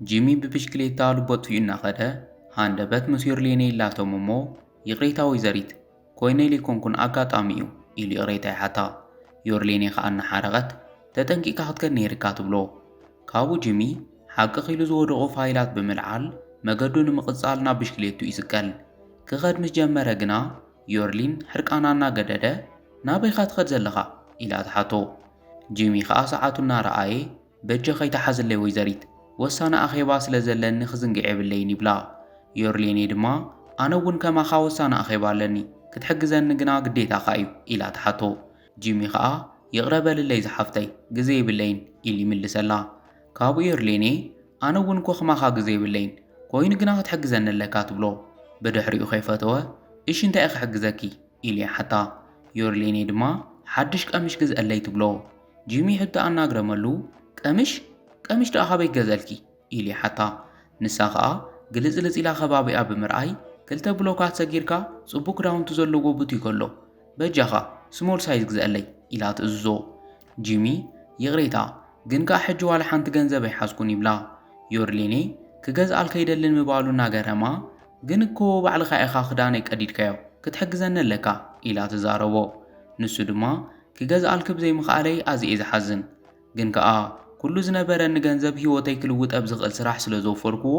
ጂሚ ብብሽክሌታ ልቦት ፊኡ እናኸደ ሃንደበት ምስ ዮርሌኔ ኢላቶም እሞ ይቕሬታ ወይዘሪት ኮይነይ ለይኮንኩን ኣጋጣሚ እዩ ኢሉ ይቕሬታ ይሓታ። ዮርሌኔ ከዓ እናሓረቐት ተጠንቂቕካ ክትከድ ነይርካ ትብሎ። ካብኡ ጂሚ ሓቂ ኺሉ ዝወደቑ ፋይላት ብምልዓል መገዱ ንምቕጻል ናብ ብሽክሌቱ ይስቀል። ክኸድ ምስ ጀመረ ግና ዮርሊን ሕርቃና እናገደደ ናበይኻ ትኸድ ዘለኻ ኢላ ትሓቶ። ጂሚ ከዓ ሰዓቱ እናረኣየ በጀ ኸይተሓዝለይ ወይዘሪት ወሳነ ኣኼባ ስለ ዘለኒ ክዝንግዕ የብለይን ይብላ። ዮርሌኔ ድማ ኣነ እውን ከማኻ ወሳነ ኣኼባ ኣለኒ ክትሕግዘኒ ግና ግዴታኻ እዩ ኢላ ትሓቶ። ጂሚ ከዓ ይቕረበልለይ ዝሓፍተይ ግዜ የብለይን ኢሉ ይምልሰላ። ካብኡ ዮርሌኔ ኣነ እውን ኮ ኸማኻ ግዜ የብለይን ኮይኑ ግና ክትሕግዘኒ ኣለካ ትብሎ። ብድሕሪኡ ከይፈተወ እሺ እንታይ ክሕግዘኪ ኢሉ ይሓታ። ዮርሌኔ ድማ ሓድሽ ቀምሽ ግዝአለይ ትብሎ። ጂሚ ሕቶ ኣናግረመሉ ቀምሽ ደኣ ኻበይ ገዘልኪ ኢሉ ይሓታ። ንሳ ከዓ ግልጽልጽ ኢላ ከባቢኣ ብምርኣይ ክልተ ብሎካት ሰጊርካ ጽቡቕ ክዳውንቲ ዘለዎ ቡቲክ ኣሎ በጃኻ ስሞል ሳይዝ ግዝአለይ ኢላ ትእዝዞ። ጂሚ ይቕሬታ ግን ከዓ ሕጂ ዋላ ሓንቲ ገንዘብ ኣይሓዝኩን ይብላ። ዮርሌኔ ክገዝኣል ከይደልን ምባሉ እናገረማ ግን እኮ ባዕልኻ ኢኻ ክዳነይ ቀዲድካዮ ክትሕግዘኒ ኣለካ ኢላ ትዛረቦ። ንሱ ድማ ክገዝኣል ብዘይምኽኣለይ ኣዝየ ዝሓዝን ግን ከዓ ኩሉ ዝነበረኒ ገንዘብ ህይወተይ ክልውጥ ኣብ ዝኽእል ስራሕ ስለ ዘወፈርክዎ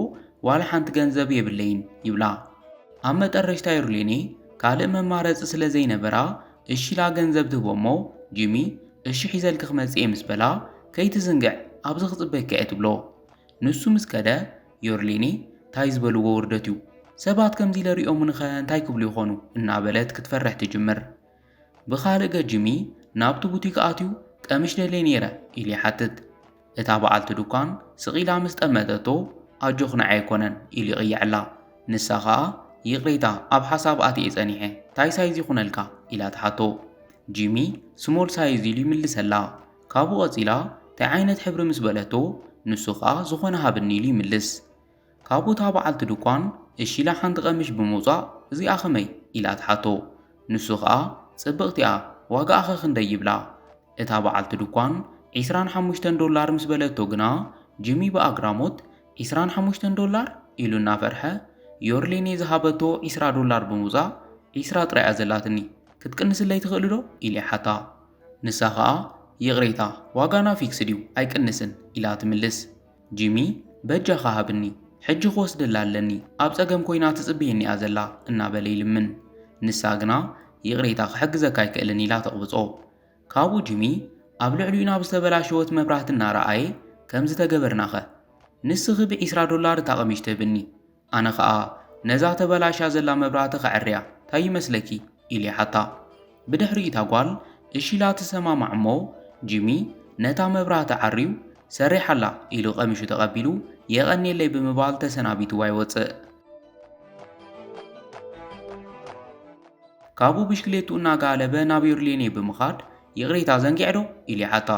ዋላ ሓንቲ ገንዘብ የብለይን ይብላ። ኣብ መጠረሽታ ዮርሌኔ ካልእ መማረፂ ስለ ዘይነበራ እሺ ኢላ ገንዘብ ትህቦ እሞ ጂሚ እሺ ሒዘልክ ክመጽእ እየ ምስ በላ ከይትዝንግዕ ኣብዚ ክጽበይካ እየ ትብሎ። ንሱ ምስ ከደ ዮርሌኔ እንታይ ዝበልዎ ውርደት እዩ ሰባት ከምዚ ለሪኦምንኸ እንታይ ክብሉ ይኾኑ እናበለት ክትፈርሕ ትጅምር። ብኻልእ ገ ጂሚ ናብቲ ቡቲክ ኣትዩ ቀምሽ ደለይ ነይረ ኢሉ ይሓትት። እታ በዓልቲ ድኳን ስቒላ ምስ ጠመጠቶ ኣጆ ኽንዓ ኣይኮነን ኢሉ ይቕይዕላ። ንሳ ከዓ ይቕሬታ ኣብ ሓሳብ ኣትየ ጸኒሐ እንታይ ሳይዝ ይኹነልካ ኢላ ትሓቶ። ጂሚ ስሞል ሳይዝ ኢሉ ይምልሰላ። ካብኡ ቐጺላ እንታይ ዓይነት ሕብሪ ምስ በለቶ ንሱ ከዓ ዝኾነ ሃብኒ ኢሉ ይምልስ። ካብኡ እታ በዓልቲ ድኳን እሺ ኢላ ሓንቲ ቀምሽ ብምውጻእ እዚኣ ኸመይ ኢላ ትሓቶ። ንሱ ከዓ ጽብቕቲ እያ ዋጋኣ ኸ ክንደይ ይብላ። እታ በዓልቲ ድኳን $25 ምስ በለቶ ግና ጂሚ ብኣግራሞት $25 ኢሉ እናፈርሐ ዮርሌኔ ዝሃበቶ $20 ብምውጻእ 20 ጥራይ እያ ዘላትኒ ክትቅንስለይ ትኽእል ዶ ኢሉ ይሓታ። ንሳ ከዓ ይቕሬታ ዋጋና ፊክስ ድዩ ኣይቅንስን ኢላ ትምልስ። ጂሚ በጃኻ ሃብኒ ሕጂ ክወስደላ ኣለኒ ኣብ ጸገም ኮይና ትጽብየኒ እያ ዘላ እናበለ ይልምን። ንሳ ግና ይቕሬታ ክሕግዘካ ኣይክእልን ኢላ ተቕብጾ። ካብኡ ጂሚ ኣብ ልዕሊኡ ናብ ዝተበላሸወት መብራህቲ እናረኣየ ከምዚ ተገበርናኸ ንስኺ $20 እታ ቀሚሽ ትህብኒ ኣነ ከዓ ነዛ ተበላሻ ዘላ መብራህቲ ኸዕርያ እንታይ ይመስለኪ ኢሉ ይሓታ። ብድሕሪ እታ ጓል እሺ ኢላ ትሰማማዕ እሞ ጂሚ ነታ መብራህቲ ዓርዩ ሰሪሓላ ኢሉ ቀሚሹ ተቐቢሉ የቐኒየለይ ብምባል ተሰናቢትዋ ይወፅእ። ካብኡ ብሽክሌቱ እናጋለበ ናብ ዮርሌኔ ብምኻድ ይቕሬታ ዘንጊዕ ዶ ኢሉ ይሓታ።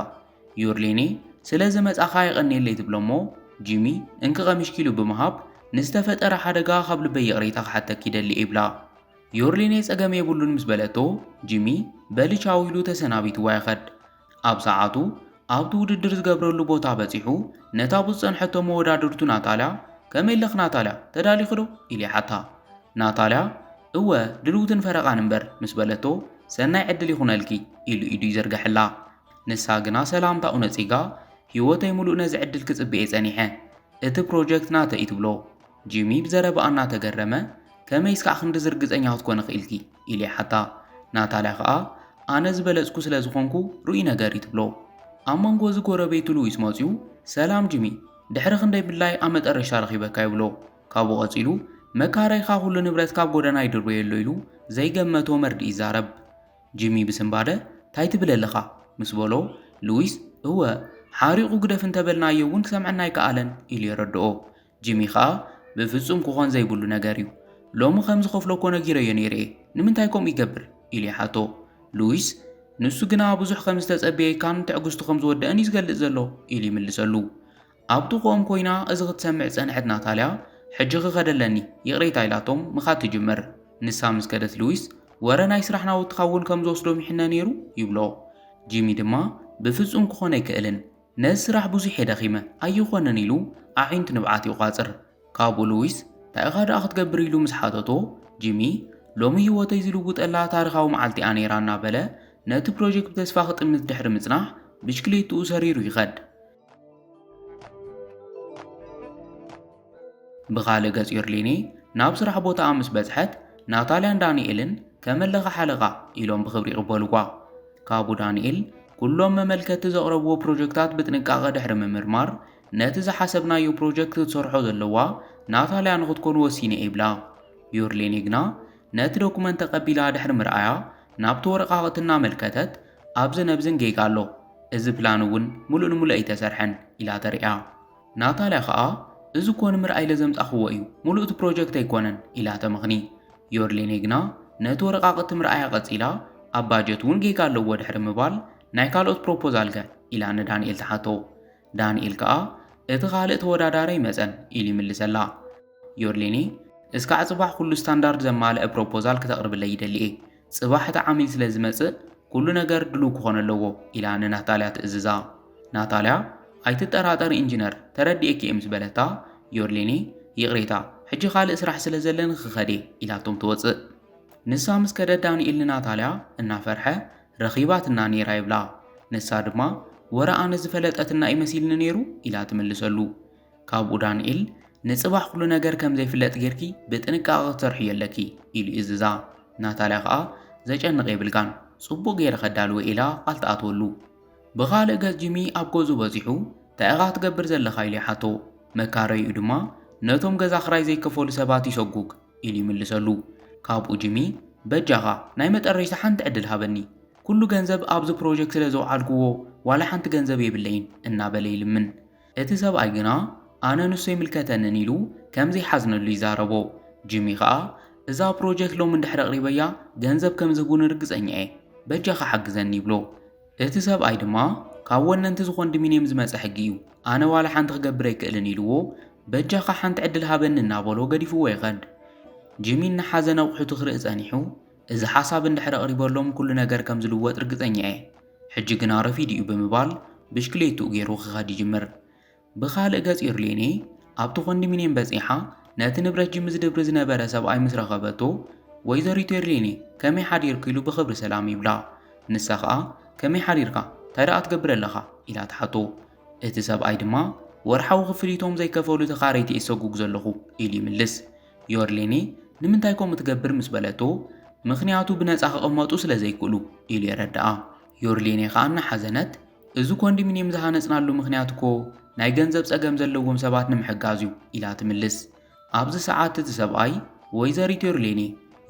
ዮርሌኔ ስለዚ መጻኻ የቐኒየለይ ትብሎ እሞ ጂሚ እንኪ ቀሚሽ ኪሉ ብምሃብ ንዝተፈጠረ ሓደጋ ካብ ልበይ ይቕሬታ ክሓተክ ይደሊ ይብላ። ዮርሌኔ ጸገም የብሉን ምስ በለቶ ጂሚ በልቻው ኢሉ ተሰናቢትዋ ይኸድ። ኣብ ሰዓቱ ኣብቲ ውድድር ዝገብረሉ ቦታ በጺሑ ነታ ብዝጸንሐቶ መወዳድርቱ ናታልያ ከመይ ኣለኽ ናታልያ ተዳሊኹ ዶ ኢሉ ይሓታ። ናታልያ እወ ድልውትን ፈረቓን እምበር ምስ በለቶ ሰናይ ዕድል ይኹነልኪ ኢሉ ኢዱ ይዘርግሕላ። ንሳ ግና ሰላምታኡ ነጺጋ ህይወተይ ሙሉእ ነዚ ዕድል ክጽብየ ጸኒሐ እቲ ፕሮጀክት ናተ እዩ ትብሎ። ጂሚ ብዘረባኣ እናተገረመ ከመይ ስካዕ ክንዲ ዝርግጸኛ ክትኮነ ኽኢልኪ ኢሉ ይሓታ። ናታልያ ከዓ ኣነ ዝበለጽኩ ስለ ዝኾንኩ ርኡይ ነገር እዩ ትብሎ። ኣብ መንጎ እዚ ጎረቤቱ ሉዊስ መጺኡ ሰላም ጂሚ ድሕሪ ክንደይ ብላይ ኣብ መጠረሽታ ረኺበካ ይብሎ። ካብኡ ቐጺሉ መካረይኻ ኩሉ ንብረት ካብ ጎደና ይድርበየሎ ኢሉ ዘይገመቶ መርዲ ይዛረብ። ጂሚ ብስምባደ እንታይ ትብል ኣለኻ ምስ በሎ ሉዊስ እወ ሓሪቑ ግደፍ እንተበልናዮ እውን ክሰምዐና ኣይከኣለን ኢሉ የረድኦ። ጂሚ ከዓ ብፍጹም ክኾን ዘይብሉ ነገር እዩ ሎሚ ከምዚ ኸፍሎ እኮ ነጊረዮ ነይርየ ንምንታይ ከምኡ ይገብር ኢሉ ይሓቶ። ሉዊስ ንሱ ግና ብዙሕ ከም ዝተጸበየካን ትዕግስቱ ከም ዝወድአን እዩ ዝገልጽ ዘሎ ኢሉ ይምልሰሉ። ኣብ ጥቕኦም ኮይና እዚ ክትሰምዕ ጸንሐት ናታልያ ሕጂ ክኸደለኒ ይቕሬታ ኢላቶም ምኻድ ትጅምር። ንሳ ምስ ከደት ሉዊስ ወረ ናይ ስራሕ ናውትኻ እውን ከም ዝወስዶም ይሕነ ነይሩ ይብሎ። ጂሚ ድማ ብፍጹም ክኾን ኣይክእልን نسرح بزح دخيمة أيخونن إلو أعين تنبعاتي وقاصر كابو لويس تأخذ أخذ قبريلو مسحاتو جيمي لومي هو تيزلو قد ألا تاريخاو معالتي آنيران نابلا نات بروجيكت بتسفاخت أمنت دحر مصنح بشكليتو سريرو يغد بغالة قز يورليني ناب سرح بوتا أمس بزحت ناتاليان دانييلن كملغ حلقة إلوم بخبري قبالوا كابو دانييل كلهم مملكة زغربو بروجيكتات بتنقاغ دحر ممرمار ناتزا حسبنا يو بروجيكت تصرحو دلوا ناتاليان غد كون وسيني إبلا يورليني قنا نات دوكومنت قبيلا دحر مرآيا نابتو ورقاغتنا ملكتت أبزن أبزن جيقالو إذ بلانوون ملون ملأي تسرحن إلا تريا ناتاليا خاا إذ كون مرآي لزمت أخوائيو ملؤت بروجيكت يكونن إلا تمغني يورليني قنا نات ورقاغت مرآيا قصيلا أباجتون جيقالو ودحر مبال نايكالوت بروبوزالغا إلا أن دانييل تحاتو دانييل كا اتغالق توداداري مزن إلي ملسلا يورليني اسكا صباح كل ستاندارد زمال بروبوزال كتقرب لي دلي صباح تعامل سلازمص كل ነገር ድሉ كون لو إلى أن ناتاليا تأززا ناتاليا أي تتراتر إنجينر تردي أمس بلتا يورليني يغريتا حجي خالق سرح سلازلن خخدي إلى توم توص نسا مسكدة دانييل ناتاليا إنا فرحة رخيباتنا نيرا يبلا نسا دما ورا أنا زفلتنا أي مسيل نيرو إلى تملسلو كابو دانييل نصباح كل ነገር ከም ዘይፍለጥ ጌርኪ ብጥንቃቄ ተርሕ የለኪ ኢሉ ይዝዛ ናታልያ ኸኣ ዘጨንቕ ይብልጋን ጽቡቕ ጌረ ኸዳልዎ ኢላ ቃልተኣትወሉ ብኻልእ ገጽ ጂሚ ኣብ ገዙ በፂሑ ታኢኻ ትገብር ዘለኻ ኢሉ ይሓቶ መካረይኡ ድማ ነቶም ገዛ ክራይ ዘይከፈሉ ሰባት ይሰጉግ ኢሉ ይምልሰሉ ካብኡ ጂሚ በጃኻ ናይ መጠረሽታ ሓንቲ ዕድል ሃበኒ ኩሉ ገንዘብ ኣብዚ ፕሮጀክት ስለ ዘውዓልክዎ ዋላ ሓንቲ ገንዘብ የብለይን እናበለ ይልምን እቲ ሰብኣይ ግና أنا نسوي ملكتنا نيلو كم زي حزن اللي زاربو جيمي خا إذا بروجكت لو من دحر قريبيا جنزب كم زبون ركز أني بجا خا حق زني بلو اتصاب أيدما كون أنت زخون دمينيم زمس حقيو أنا ولا حنت غبريك إلنيلو بجا خا حنت عدلها بين النابولو قدي فوق غد جيمي نحزن وحتو خرق أنيحو إذا حساب دحر قريبا لهم كل نجار كم زلوات ركز أني حجي جنار فيديو بمبال بشكليتو غيرو خادي جمر بخالق قز يورليني أبتو خندمينين بزيحا نات نبرج جمز دبرز نبرا سبعي مسرخبتو ويزاري يورليني كمي حرير كيلو بخبر سلامي بلا نسخا كمي حريركا ترى قبر لها إلى تحتو اتساب أيدما ورحاو غفريتهم زي كفولو تخاريتي إسوغوك زلخو إلي ملس يورليني نمنتايكم متقبر مسبلتو مخنياتو بناس أماتو سلا زي كلو إلي ردعا يورليني خانا حزنت إذو كوندمينيم زهانسنا له مخنياتكو ናይ ገንዘብ ጸገም ዘለዎም ሰባት ንምሕጋዝዩ ኢላ ትምልስ ኣብዚ ሰዓት እቲ ሰብኣይ ወይዘሪት ዮርሌኒ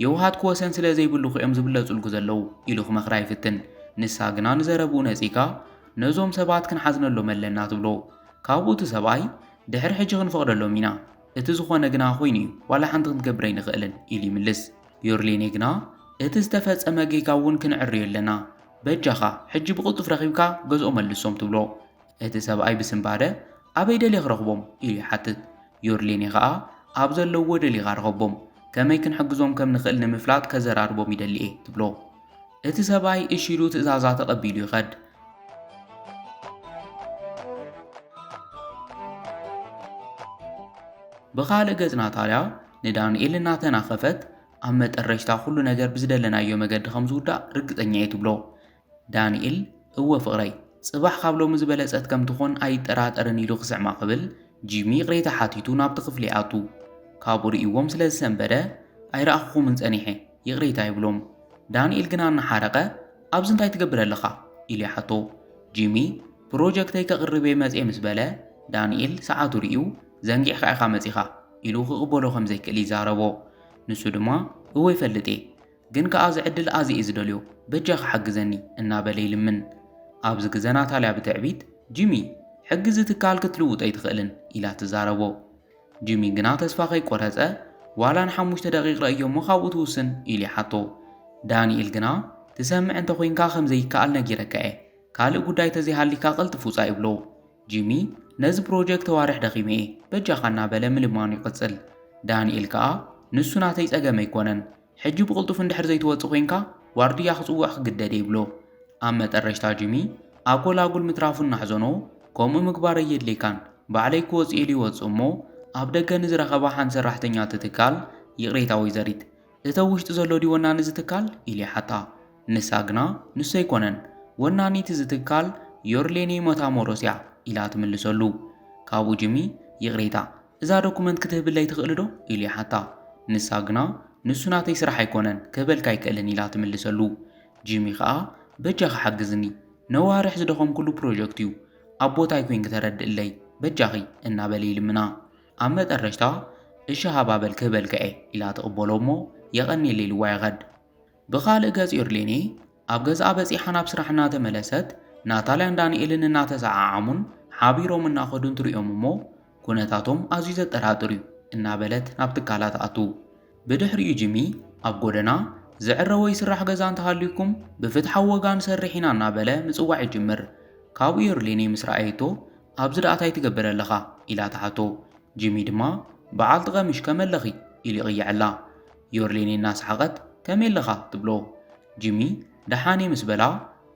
የውሃት ኮሰን ስለ ዘይብሉ ኺኦም ዝብለጹልኩ ዘለው ኢሉ ክመኽራ ይፍትን ንሳ ግና ንዘረቡ ነጺካ ነዞም ሰባት ክንሓዝነሎም ኣለና ትብሎ ካብኡ እቲ ሰብኣይ ድሕሪ ሕጂ ክንፈቕደሎም ኢና እቲ ዝኾነ ግና ኮይኑ እዩ ዋላ ሓንቲ ክንገብረ ይንኽእልን ኢሉ ይምልስ ዮርሌኒ ግና እቲ ዝተፈጸመ ጌጋ እውን ክንዕርዮ ኣለና በጃኻ ሕጂ ብቕልጡፍ ረኺብካ ገዝኦ መልሶም ትብሎ እቲ ሰብኣይ ብስምባደ ኣበይ ደሊ ክረኽቦም ኢሉ ይሓትት ዮርሌኒ ኸኣ ኣብ ዘለዎ ደሊኻ ረኸቦም ከመይ ክንሕግዞም ከም ንኽእል ንምፍላጥ ከዘራርቦም ይደሊ እየ ትብሎ እቲ ሰብኣይ እሺ ኢሉ ትእዛዛ ተቐቢሉ ይኸድ ብኻልእ ገጽ ናታልያ ንዳንኤል እናተናኸፈት ኣብ መጠረሽታ ኩሉ ነገር ብዝደለናዮ መገዲ ከም ዝውዳእ ርግጠኛ እየ ትብሎ ዳንኤል እወ ፍቕረይ ጽባሕ ካብሎም ዝበለጸት ከም ትኾን ኣይጠራጠርን ኢሉ ክስዕማ ቅብል ጂሚ ቅሬታ ሓቲቱ ናብቲ ክፍሊ ኣቱ ካብኡ ርእይዎም ስለ ዝሰንበደ ኣይረኣኽኹምን ጸኒሐ ይቕሬታ ይብሎም ዳንኤል ግና እናሓረቐ ኣብዚ እንታይ ትገብር ኣለኻ ኢሉ ይሓቶ ጂሚ ፕሮጀክተይ ከቕርበ መጽአ ምስ በለ ዳንኤል ሰዓቱ ርእዩ ዘንጊዕካ ኢኻ መጺኻ ኢሉ ክቕበሎ ከም ዘይክእል ይዛረቦ ንሱ ድማ እወ ይፈልጥ ግን ከኣ ዝዕድል ኣዝየ እዩ ዝደልዮ በጃኻ ሓግዘኒ እናበለ ይልምን ኣብዚ ግዜ ናታልያ ብትዕቢት ጂሚ ሕጊ ዝትካል ክትልውጥ ኣይትኽእልን ኢላ ትዛረቦ ጂሚ ግና ተስፋ ከይቆረፀ ዋላ ን5 ደቂቕ ረእዮሞ ካብኡ ትውስን ኢሉ ይሓቶ ዳንኤል ግና ትሰምዕ እንተ ኮንካ ከም ዘይከኣል ነጊረካ እየ ካልእ ጉዳይ ተዘይሃሊካ ቅልጥፍ ውፃእ ይብሎ ጂሚ ነዚ ፕሮጀክት ተዋርሕ ደኺመ እየ በጃኻ እናበለ ምልማኑ ይቕፅል ዳንኤል ከኣ ንሱ ናተይ ጸገም ኣይኮነን ሕጂ ብቕልጡፍ እንድሕር ዘይትወፅእ ኮንካ ዋርድያ ክጽውዕ ክግደድ ይብሎ ኣብ መጠረሽታ ጂሚ ኣጎላጉል ምትራፉን ናሕዘኖ ከምኡ ምግባር የድልይካን ባዕለይ ክወፅእ ኢሉ ይወፅእ እሞ ኣብ ደገ ንዝረኸባ ሓንቲ ሰራሕተኛ ትትካል ይቕሬታ ወይዘሪት እተ ውሽጢ ዘሎ ዲ ወናኒ ዝትካል ኢሉ ይሓታ። ንሳ ግና ንሱ ኣይኮነን ወናኒት ዝትካል ዮርሌኔ ሞታሞሮስ እያ ኢላ ትምልሰሉ። ካብኡ ጂሚ ይቕሬታ እዛ ዶኩመንት ክትህብለይ ትኽእል ዶ ኢሉ ይሓታ። ንሳ ግና ንሱ ናተይ ስራሕ ኣይኮነን ክህበልካ ኣይክእልን ኢላ ትምልሰሉ። ጂሚ ከዓ በጃኺ ሓግዝኒ ነዋርሕ ዝደኸም ኩሉ ፕሮጀክት እዩ ኣብ ቦታይ ኮይን ክተረድእለይ በጃኺ እናበለ ይልምና። ኣብ መጠረሽታ እሺ ሃባበል ክህበልከ እየ ኢላ ትቕበሎ እሞ የቐኒየለ ኢልዋ ይኸድ። ብኻልእ ገጽ ዮርሌኔ ኣብ ገዝኣ በፂሓ ናብ ስራሕ እናተመለሰት ናታልያን ዳንኤልን እናተሰዓዓሙን ሓቢሮም እናኸዱ እንትሪኦም እሞ ኩነታቶም ኣዝዩ ዘጠራጥር እዩ እናበለት ናብ ትካላ ተኣቱ። ብድሕሪኡ ጂሚ ኣብ ጎደና ዝዕረወ ይስራሕ ገዛ እንተሃልዩኩም ብፍትሓዊ ወጋን ሰርሕ ኢና እናበለ ምጽዋዕ ይጅምር። ካብኡ ዮርሌኔ ምስ ረኣየቶ ኣብዚ ዳኣታይ ትገብር ኣለኻ ኢላ ተሓቶ። ጂሚ ድማ በዓልቲ ቀምሽ ከመለኺ ኢሉ ይቕይዐላ። ዮርሌኔ እናሰሓቐት ከመይ ኣለኻ ትብሎ። ጂሚ ደሓኔ ምስ በላ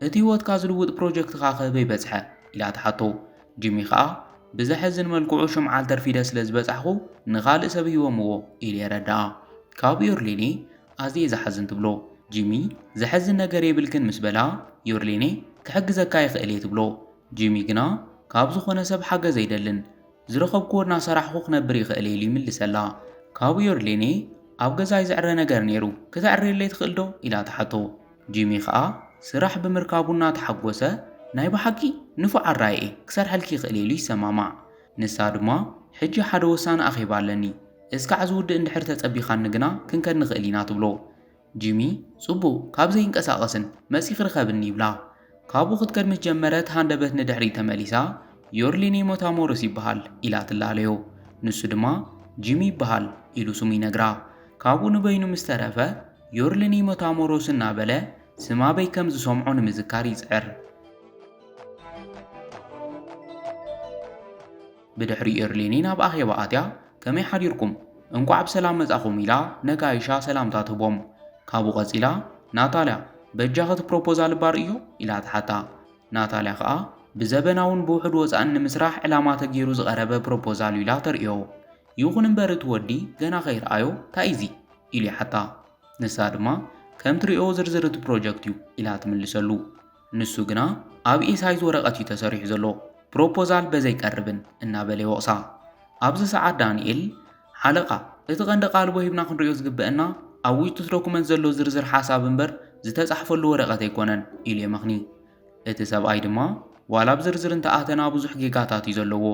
እቲ ህይወትካ ዝልውጥ ፕሮጀክትኻ ኸበይ በጽሐ ኢላ ተሓቶ። ጂሚ ከዓ ብዘሕዝን መልክዑ ሽምዓል ተርፊደ ስለ ዝበጻሕኹ ንኻልእ ሰብ ሂቦምዎ ኢሉ የረድኣ። ካብኡ ዮርሌኔ ኣዝየ ዝሓዝን ትብሎ። ጂሚ ዘሕዝን ነገር የብልክን ምስ በላ ዮርሌኔ ክሕግዘካ ይኽእል እየ ትብሎ። ጂሚ ግና ካብ ዝኾነ ሰብ ሓገዝ ኣይደልን ዝረኸብክዎ እናሰራሕኹ ክነብር ይኽእል ኢሉ ይምልሰላ። ካብኡ ዮርሌኔ ኣብ ገዛይ ዝዕረ ነገር ነይሩ ክትዕርየለይ ትኽእል ዶ ኢላ ተሓቶ። ጂሚ ከዓ ስራሕ ብምርካቡ እናተሓጐሰ ናይ ብሓቂ ንፉዕ ኣራእየ ክሰርሐልኪ ይኽእል ኢሉ ይሰማማዕ። ንሳ ድማ ሕጂ ሓደ ወሳነ ኣኼባ ኣለኒ እስካዕ ዝውድእ እንድሕር ተጸቢኻኒ ግና ክንከድ ንኽእል ኢና ትብሎ። ጂሚ ጽቡቕ ካብ ዘይንቀሳቐስን መጺ ክርከብኒ ይብላ። ካብኡ ክትከድ ምስ ጀመረት ሃንደበት ንድሕሪ ተመሊሳ ዮርሌኔ ሞታሞሮስ ይበሃል ኢላ ትላለዮ። ንሱ ድማ ጂሚ ይበሃል ኢሉ ስሙ ይነግራ። ካብኡ ንበይኑ ምስ ተረፈ ዮርሌኔ ሞታሞሮስ እናበለ ስማበይ ከም ዝሰምዖ ንምዝካር ይጽዕር። ብድሕሪ ዮርሌኔ ናብ ኣኼባ ኣትያ ከመይ ሓዲርኩም እንኳዕ ብሰላም መጻኹም ኢላ ነጋይሻ ሰላምታ ትህቦም። ካብኡ ቐጺላ ናታልያ በጃኸት ፕሮፖዛል ባር እዮ ኢላ ተሓታ። ናታልያ ከዓ ብዘበናውን ብውሕድ ወፃእን ንምስራሕ ዕላማ ተገይሩ ዝቐረበ ፕሮፖዛል ኢላ ተርእዮ። ይኹን እምበር እቲ ወዲ ገና ኸይረኣዮ እንታይ እዚ ኢሉ ይሓታ። ንሳ ድማ ከም ትሪኦ ዝርዝር እቲ ፕሮጀክት እዩ ኢላ ትምልሰሉ። ንሱ ግና ኣብ ኤሳይዝ ወረቐት እዩ ተሰሪሑ ዘሎ ፕሮፖዛል በዘይቀርብን እናበለ ይወቕሳ። ኣብዚ ሰዓት ዳንኤል ሓለቓ እቲ ቀንዲ ቃልቦ ሂብና ክንሪኦ ዝግበአና ኣብ ውሽጡ ዶኩመንት ዘሎ ዝርዝር ሓሳብ እምበር ዝተጻሕፈሉ ወረቐት ኣይኮነን ኢሉ የመኽኒ። እቲ ሰብኣይ ድማ ዋላ ብዝርዝር እንተኣተና ብዙሕ ጌጋታት እዩ ዘለዎ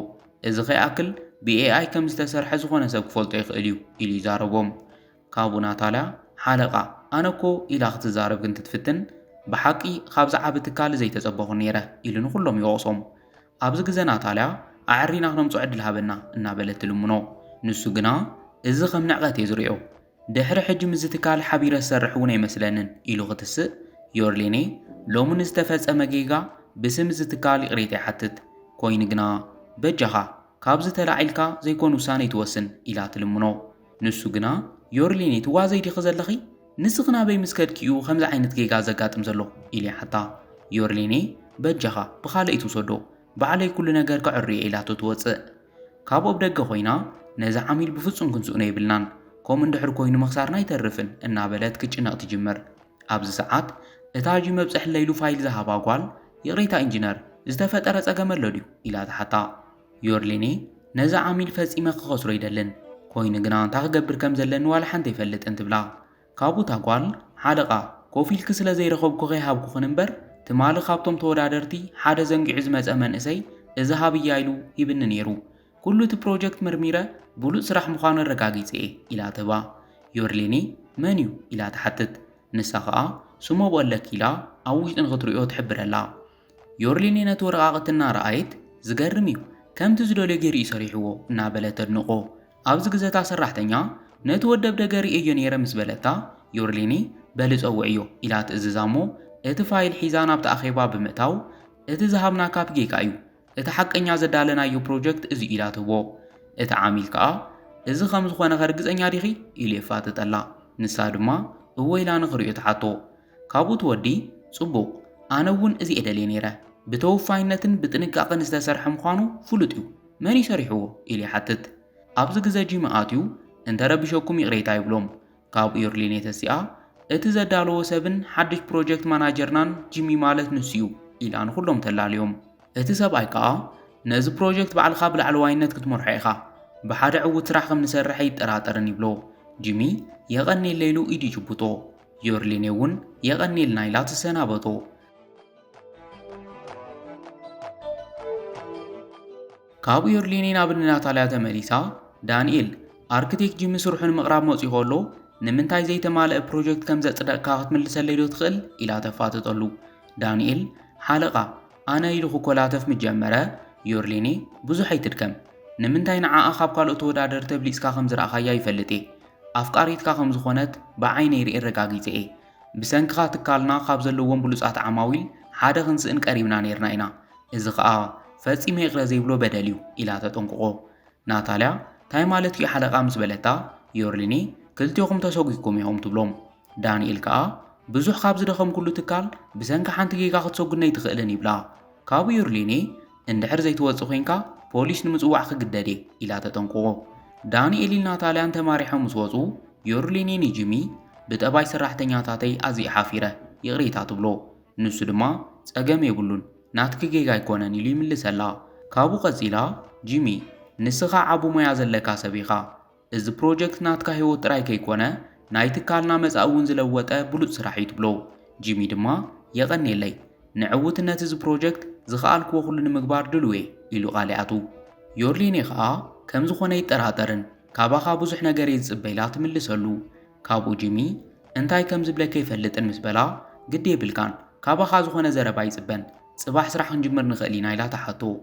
እዚ ኸይኣክል ብኤኣይ ከም ዝተሰርሐ ዝኾነ ሰብ ክፈልጦ ይኽእል እዩ ኢሉ ይዛረቦም። ካብኡ ናታልያ ሓለቓ ኣነኮ ኢላ ክትዛረብ ክንትትፍትን ብሓቂ ካብዚ ዓብ ትካል ዘይተጸበኹ ነይረ ኢሉ ንኹሎም ይወቕሶም። ኣብዚ ግዜ ናታልያ ኣዕሪና ክነምጽኦ ዕድል ሃበና እናበለት ትልምኖ። ንሱ ግና እዚ ከም ንዕቐት እየ ዝሪኦ ድሕሪ ሕጂ ምዝ ትካል ሓቢረ ዝሰርሕ እውን ኣይመስለንን ኢሉ ክትስእ ዮርሌኔ ሎሚ ንዝተፈጸመ ጌጋ ብስም እዚ ትካል ይቕሬታ ይሓትት ኮይኑ ግና በጃኻ ካብዚ ተላዒልካ ዘይኮን ውሳነ ይትወስን ኢላ ትልምኖ። ንሱ ግና ዮርሌኔ ትዋዘይ ዲኺ ዘለኺ ንስኽ ናበይ ምስ ከድኪኡ ከምዚ ዓይነት ጌጋ ዘጋጥም ዘሎ ኢሉ ይሓታ። ዮርሌኔ በጃኻ ብኻልእ ይትውሰዶ ባዕለይ ኩሉ ነገር ክዕርዮ ኢላቶ ትወፅእ። ካብኡ ብደገ ኮይና ነዚ ዓሚል ብፍጹም ክንስኡኖ ይብልናን ከምኡ እንድሕር ኮይኑ መኽሳርና ኣይተርፍን እናበለት ክጭነቕ ትጅምር። ኣብዚ ሰዓት እታ ጂ መብፅሕ ለይሉ ፋይል ዝሃባ ጓል ይቕሬታ ኢንጂነር ዝተፈጠረ ጸገም ኣሎ ድዩ ኢላ ተሓታ። ዮርሌኔ ነዚ ዓሚል ፈጺመ ክኸስሮ ይደልን ኮይኑ ግና እንታይ ክገብር ከም ዘለኒ ዋላ ሓንቲ ኣይፈልጥን ትብላ። ካብኡ እታ ጓል ሓለቓ ኮፍ ኢልክ ስለ ዘይረኸብኩ ከይሃብኩኽን እምበር ትማሊ ካብቶም ተወዳደርቲ ሓደ ዘንጊዑ ዝመፀ መንእሰይ እዚ ሃብያ ኢሉ ሂብኒ ነይሩ ኩሉ እቲ ፕሮጀክት መርሚረ ብሉፅ ስራሕ ምዃኑ ረጋጊፀ ኢላ ትባ። ዮርሌኔ መን እዩ ኢላ ትሓትት። ንሳ ከዓ ስሞ በለክ ኢላ ኣብ ውሽጢ ንኽትሪኦ ትሕብረላ። ዮርሌኔ ነቲ ወረቓቕቲ እናረኣየት ዝገርም እዩ ከምቲ ዝደልዮ ገይሩ እዩ ሰሪሕዎ እናበለት ተድንቆ። ኣብዚ ግዜታ ሰራሕተኛ ነቲ ወደብ ደገሪኦ እዮ ነይረ ምስ በለታ ዮርሌኔ በሊ ፀውዕ እዮ ኢላ ትእዝዛ እሞ እቲ ፋይል ሒዛ ናብቲ ኣኼባ ብምእታው እቲ ዝሃብና ካብ ጌጋ እዩ እቲ ሓቀኛ ዘዳለናዮ ፕሮጀክት እዚ ኢላ ትቦ። እቲ ዓሚል ከዓ እዚ ከም ዝኾነ ከርግፀኛ ዲኺ ኢሉ የፋጥጠላ። ንሳ ድማ እወ ኢላ ንኽሪኦ ትሓቶ። ካብኡ ትወዲ ጽቡቕ ኣነ እውን እዚ እደልየ ነይረ بتوفاينتن بتنقاقن استسرح مخانو فلطيو من يسرحوه إلي حتت أبز جزا جيماتيو انت ربشوكم يغريتا يبلوم كاب يورليني تسيا اتزدالو سبن حدش بروجكت ماناجرنان جيمي مالت نسيو إلان كلهم تلاليوم اتساب ايكا نز بروجكت بعد خابل علواينت كتمر حيخا بحاد عود سراح من سرحي تراترن يبلو جيمي يغني الليلو إيدي جبوتو يورليني ون يغني النايلات السنابتو كابو يورليني نابننا طالعة مليسا دانييل أركتيك جيمي سرحون مقراب موسي هولو نمنتاي زي تمالئ بروجكت كم زت دقاقت من لسليلو تخل إلى تفاتطلو دانييل حلقة أنا يلخو كولاتف متجمرة يورليني بزو حيتركم نمنتاي نعا أخاب قالو تودادر تبليس كاخم زرعخايا يفلتي أفكاريت كاخم زخونت بعيني رئي الرقاقيتي بسنكخا تكالنا خابزلو ومبلوسات عماويل حادا خنسئن قريبنا نيرناينا إذا فاتسي ميغرا زيبلو بدليو إلا تتنقو ناتاليا تاي مالتي حلقة مزبلتا يورليني كلتيوكم تسوقيكم يوم تبلوم دانييل كا بزوح خابز دخم كلو تكال بسنك حانت جيغا ختصوقنا يتخيلني بلا كابو يورليني اندحر زي توصخينكا بوليس نمزوع خقددي إلا تتنقو دانييل ناتاليا انت ماريحا مسوصو يورليني نجمي بتأباي سراحتنياتاتي أزي حافيرة يغريتا تبلو نسو دما تأقام يقولون ناتك جيغا يكونن يلي من لسلا كابو قزيلا جيمي نسخا عبو ميازل لكا سبيخا إذ بروجكت ناتكا هيو تراي كيكونا نايتكالنا مزاون زلوتا بلوت سراحي تبلو جيمي دما يغني لي نعوت النات إذ بروجكت زخال كوخل نمقبار دلوي إلو غالياتو يورليني خا كمزو خوني تراترن كابا خابو زحنا غريز بيلات من لسلو كابو جيمي انتاي كمز بلا كيفلت المسبلا قد يبلكان كابا خازو خونا زرباي زبن صباح سراح نجمر نخلينا إلا تحتو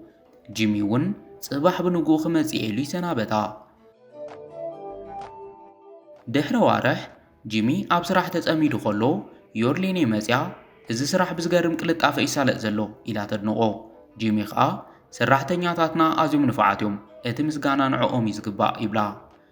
جيمي ون صباح بنقو خمس إيلي سنابتا دحر وارح جيمي أب سراح تتأميدو خلو يورليني مزيا إذا سراح بزقرم كلت أفا إسالة زلو إلا تدنقو جيمي خا سراح تنياتاتنا أزيو منفعاتيوم اتمسقانا نعقوم يزقبا إبلا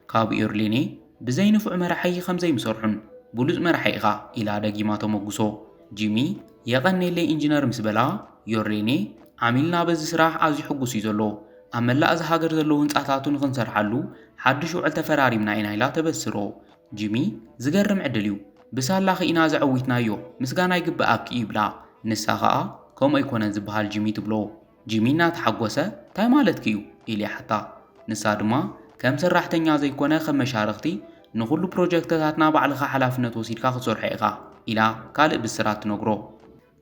كاب يورليني بزي نفع مرحي خمزي مسرحن بلوز مرحي خا إلا دقيماتو مقصو جيمي يغني لي إنجينير مسبلا يورليني عملنا بز سراح أزي حقوسي زلو أما لا أز هاجر زلو هنساتاتو نغنسر حلو حد شوعل تفراري من عينا إلا تبسرو جيمي زقرم عدليو بسالاخي إنا زعويتنا يو مسقانا يقبقاك إبلا نساقا كوم أيكونا زبهال جيمي تبلو جيمي نات حقوسة تاي مالتكيو إلي حتى نسادما كم سراحتنيا زي كونا خمشارختي نخلو بروجكتاتنا بعلخا حلافنة وسيدكا خصور حقيقا إلا كالق بالسرات نقرو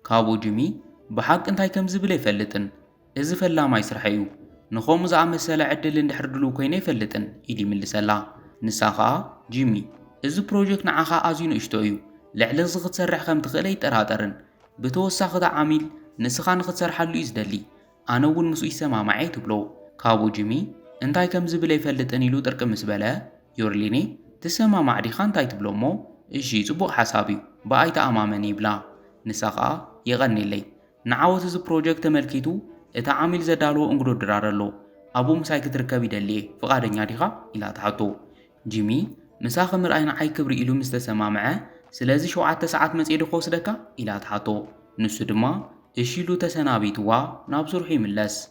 كابو جيمي بحق انتاي كم زبلي فلتن إذا فلا ما يسرحيو نخوم زعم السلا عدل اندحردلو كويني فلتن إيدي من لسلا نساقا جيمي إذا بروجكت نعاقا أزينو اشتويو لعل زغت سرح خم تخلي تراترن بتوسا خدا عميل نسخان خد سرحلو إزدلي أنا ون مسو يسمع معي تبلو كابو جيمي انتاي كم زبلي فلتن إلو ترك مسبلا يورليني تسمع معدي خان تاي تبلو مو إشي زبو حسابي بأيتا أمامني بلا نساقا يغني لي نعاوت إذا بروجكت ملكيتو إتا عامل زدالو انقرو درارلو أبو مساي كتركبي دلي فقادن ياديخا إلا تحطو جيمي مساخ مرأينا عاي كبري إلو مستسمع معه سلازي شو عاد تساعات مسيدو خوص دكا إلا تحطو نسو دما إشيلو تسنابيتوا نابزر حي ملس